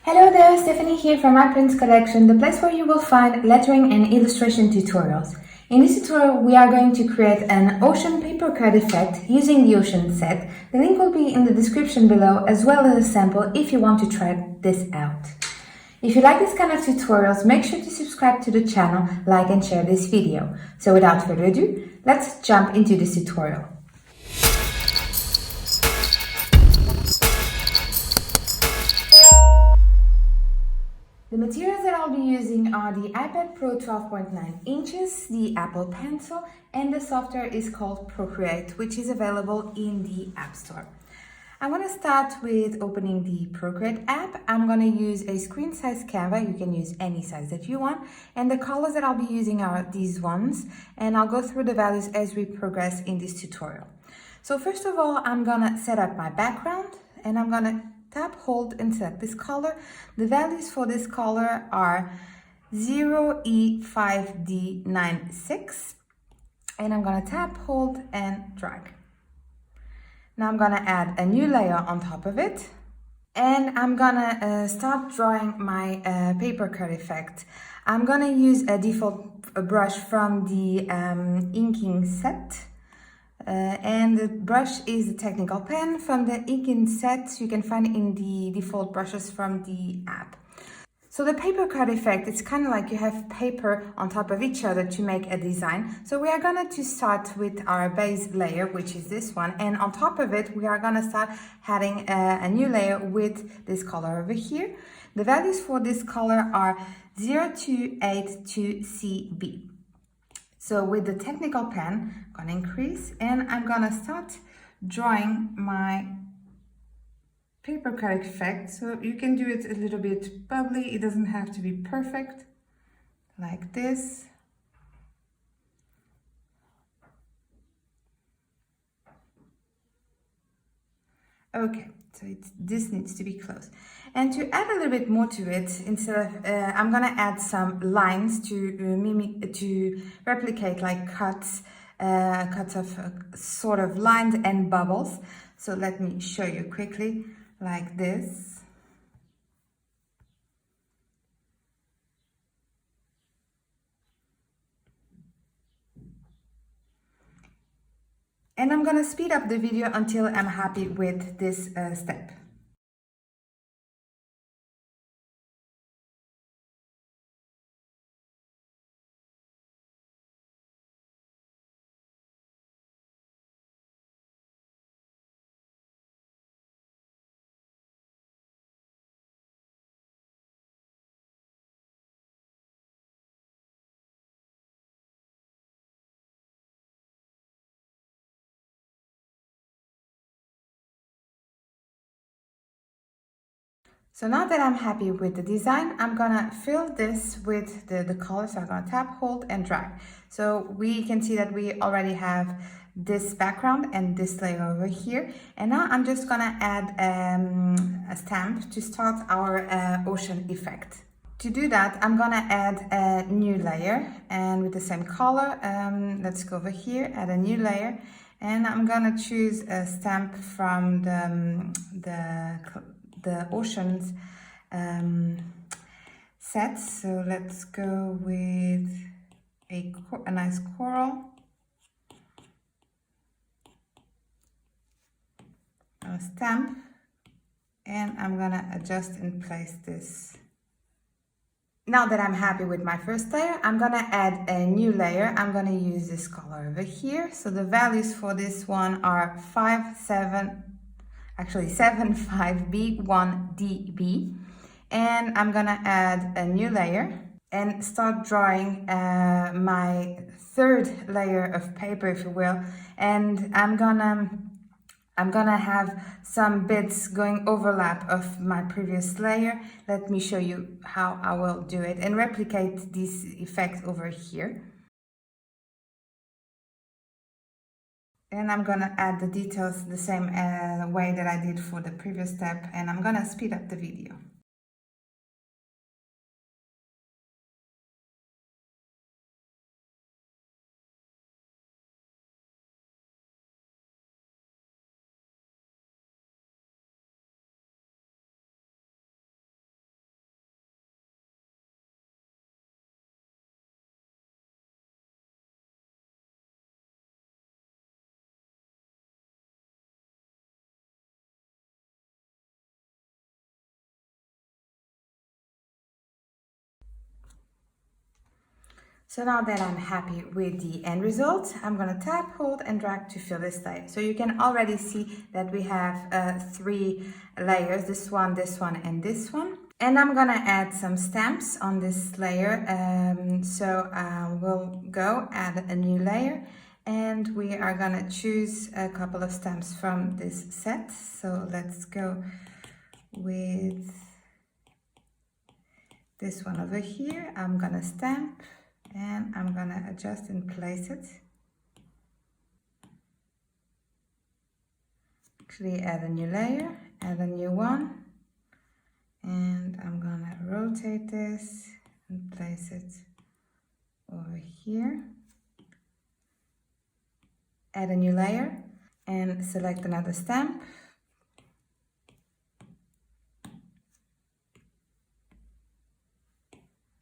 Hello there, Stephanie here from My Prints Collection, the place where you will find lettering and illustration tutorials. In this tutorial, we are going to create an ocean paper cut effect using the ocean set. The link will be in the description below, as well as a sample if you want to try this out. If you like this kind of tutorials, make sure to subscribe to the channel, like and share this video. So without further ado, let's jump into this tutorial. The materials that I'll be using are the iPad Pro 12.9 inches, the Apple Pencil, and the software is called Procreate, which is available in the App Store. I'm going to start with opening the Procreate app. I'm going to use a screen size Canva. You can use any size that you want. And the colors that I'll be using are these ones. And I'll go through the values as we progress in this tutorial. So first of all, I'm going to set up my background and I'm going to tap, hold, and select this color. The values for this color are 0E5D96. And I'm going to tap, hold, and drag. Now I'm going to add a new layer on top of it. And I'm going to start drawing my paper cut effect. I'm going to use a default brush from the inking set. And the brush is the technical pen from the inking set you can find in the default brushes from the app. So the paper cut effect, it's kind of like you have paper on top of each other to make a design. So we are going to start with our base layer, which is this one. And on top of it, we are going to start adding a new layer with this color over here. The values for this color are 0282CB. So with the technical pen, I'm going to increase and I'm going to start drawing my paper cut effect. So you can do it a little bit bubbly. It doesn't have to be perfect, like this. Okay, so this needs to be close. And to add a little bit more to it, instead of, I'm gonna add some lines to replicate like cuts of sort of lines and bubbles. So let me show you quickly, like this. And I'm gonna speed up the video until I'm happy with this step. So now that I'm happy with the design, I'm gonna fill this with the color. So I'm gonna tap, hold, and drag. So we can see that we already have this background and this layer over here. And now I'm just gonna add a stamp to start our ocean effect. To do that, I'm gonna add a new layer and with the same color, let's go over here, add a new layer. And I'm gonna choose a stamp from the oceans set. So let's go with a nice coral. A stamp. And I'm gonna adjust and place this. Now that I'm happy with my first layer, I'm gonna add a new layer. I'm gonna use this color over here. So the values for this one are 75B1DB. And I'm gonna add a new layer and start drawing my third layer of paper, if you will. And I'm gonna have some bits going overlap of my previous layer. Let me show you how I will do it and replicate this effect over here. And I'm gonna add the details the same way that I did for the previous step, and I'm gonna speed up the video. So now that I'm happy with the end result, I'm gonna tap, hold and drag to fill this layer. So you can already see that we have 3 layers, this one, and this one. And I'm gonna add some stamps on this layer. We'll go add a new layer and we are gonna choose a couple of stamps from this set. So let's go with this one over here. I'm gonna stamp and I'm gonna adjust and place it. Actually add a new layer, add a new one, and I'm gonna rotate this and place it over here. Add a new layer and select another stamp.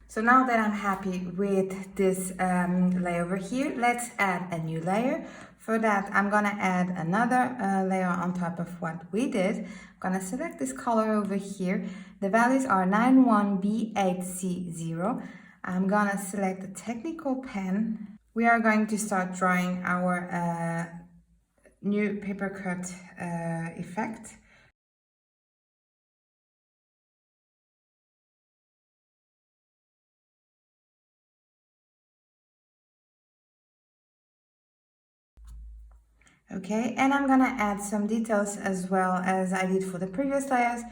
So now that I'm happy with this layer over here, let's add a new layer. For that, I'm gonna add another layer on top of what we did. I'm gonna select this color over here. The values are 91B8C0. I'm gonna select the technical pen. We are going to start drawing our new paper cut effect. Okay, and I'm gonna add some details as well as I did for the previous layers.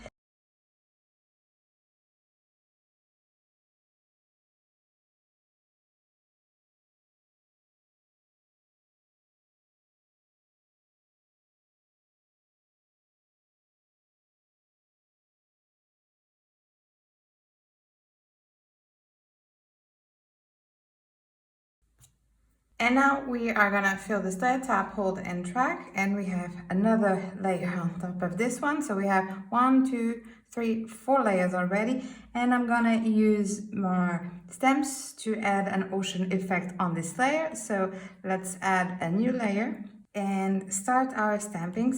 And now we are gonna fill this layer, tap, hold and drag, and we have another layer on top of this one. So we have 1, 2, 3, 4 layers already, and I'm gonna use more stamps to add an ocean effect on this layer. So let's add a new layer and start our stamping.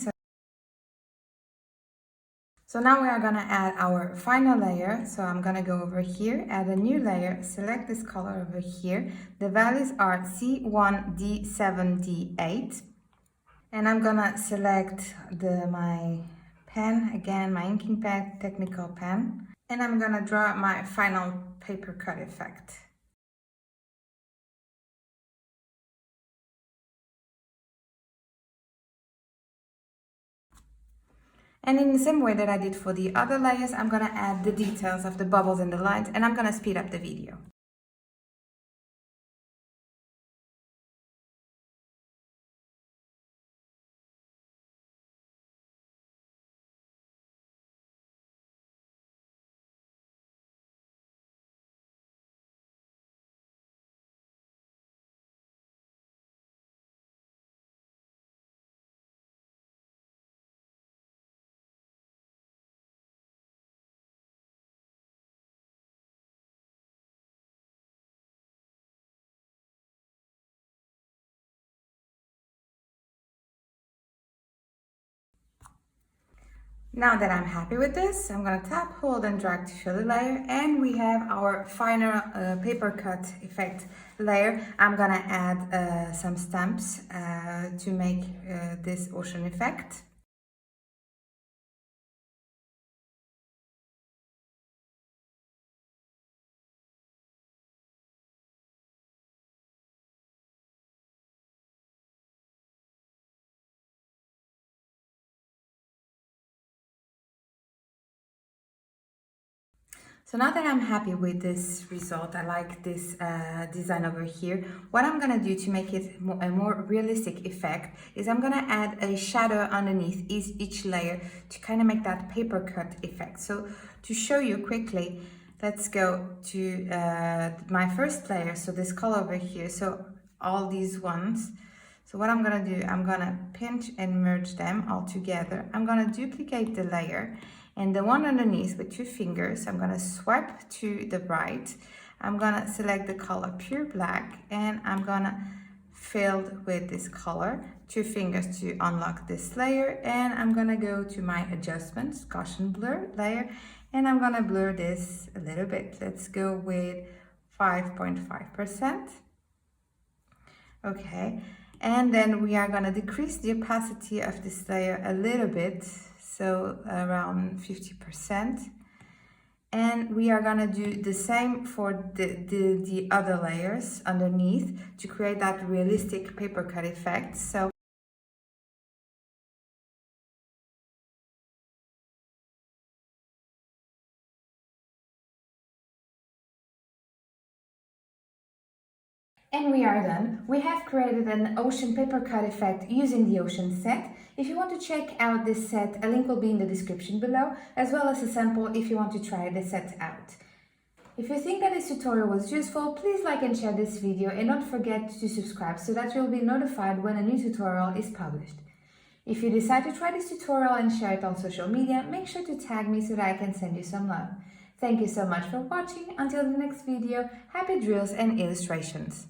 So now we are gonna add our final layer. So I'm gonna go over here, add a new layer, select this color over here. The values are C1, D7, D8. And I'm gonna select my pen, again, my inking pen, technical pen. And I'm gonna draw my final paper cut effect. And in the same way that I did for the other layers, I'm gonna add the details of the bubbles and the lines, and I'm gonna speed up the video. Now that I'm happy with this, I'm gonna tap, hold and drag to fill the layer, and we have our final paper cut effect layer. I'm gonna add some stamps to make this ocean effect. So now that I'm happy with this result, I like this design over here. What I'm gonna do to make it a more realistic effect is I'm gonna add a shadow underneath each layer to kind of make that paper cut effect. So to show you quickly, let's go to my first layer. So this color over here, so all these ones. So what I'm gonna do, I'm gonna pinch and merge them all together. I'm gonna duplicate the layer, and the one underneath with 2 fingers, I'm gonna swipe to the right. I'm gonna select the color pure black, and I'm gonna fill with this color, 2 fingers to unlock this layer, and I'm gonna go to my adjustments, Gaussian blur layer, and I'm gonna blur this a little bit. Let's go with 5.5%. Okay, and then we are going to decrease the opacity of this layer a little bit, so around 50%. And we are going to do the same for the other layers underneath to create that realistic paper cut effect. So and we are done. We have created an ocean paper cut effect using the ocean set. If you want to check out this set, a link will be in the description below, as well as a sample if you want to try the set out. If you think that this tutorial was useful, please like and share this video, and don't forget to subscribe so that you'll be notified when a new tutorial is published. If you decide to try this tutorial and share it on social media, make sure to tag me so that I can send you some love. Thank you so much for watching. Until the next video, happy drills and illustrations!